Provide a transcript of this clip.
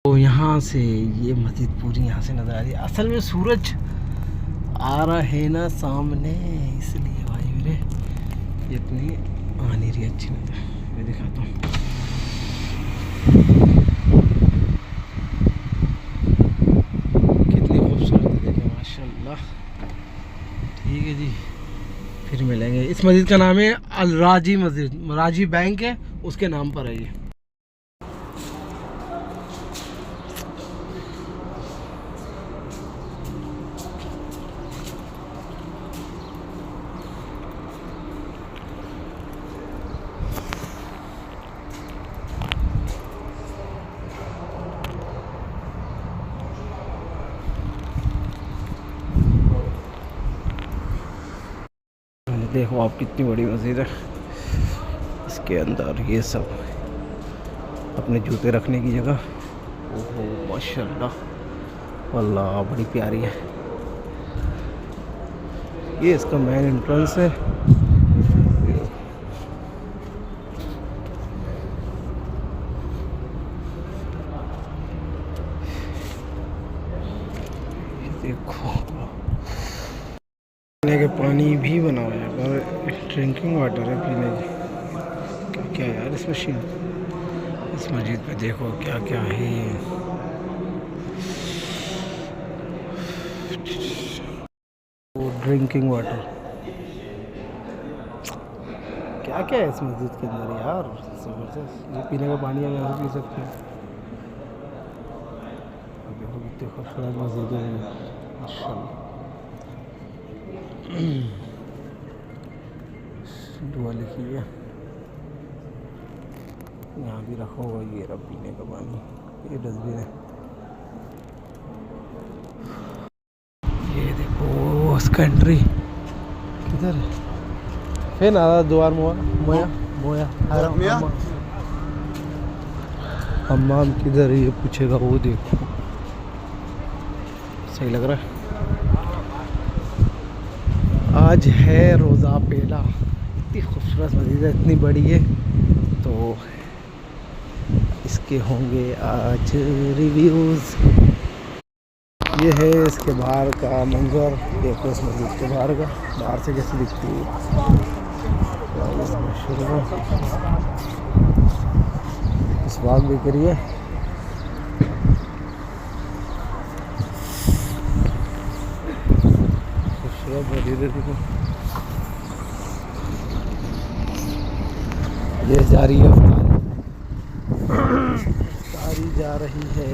तो यहाँ से ये मस्जिद पूरी यहाँ से नज़र आ रही है। असल में सूरज आ रहा है ना सामने, इसलिए भाई मेरे ये इतनी आ नहीं रही अच्छी नज़र। मैं दिखाता हूँ। कितनी खूबसूरत है, देखिए माशाल्लाह। ठीक है जी, फिर मिलेंगे। इस मस्जिद का नाम है अल राजी मस्जिद, राजी बैंक है उसके नाम पर है ये। देखो आप कितनी बड़ी मस्जिद है। इसके अंदर ये सब अपने जूते रखने की जगह। ओहो माशाल्लाह, वल्लाह बड़ी प्यारी है। ये इसका मेन एंट्रेंस है। देखो पीने के पानी भी बना हुआ है, पर ड्रिंकिंग वाटर है पीने की। क्या क्या यार इस मशीन, इस मस्जिद पे देखो क्या क्या है। वो ड्रिंकिंग वाटर, क्या क्या है इस मस्जिद के अंदर यार, ज़बरदस्त। ये पीने का पानी हम यहाँ से पी सकते हैं। देखो कितनी खूबसूरत मस्जिद है माशाल्लाह। दुआ लिखी है, यहाँ भी रखा हुआ ये रब पीने का पानी। ये डस्टबिन है। ये देखो उसका एंट्री किधर है? फिर ना द्वार मोया मोया हम्माम किधर है ये पूछेगा, वो देखो सही लग रहा है। आज है रोज़ा पहला। इतनी खूबसूरत मस्जिद है, इतनी बड़ी है, तो इसके होंगे आज रिव्यूज़। ये है इसके बाहर का मंजर, देखो इस मस्जिद के बाहर का, बाहर से कैसी दिखती है। इस बाग भी करिए। खूबसूरत मस्जिद है देखो। ये जा रही है अफ्तारी जा रही है।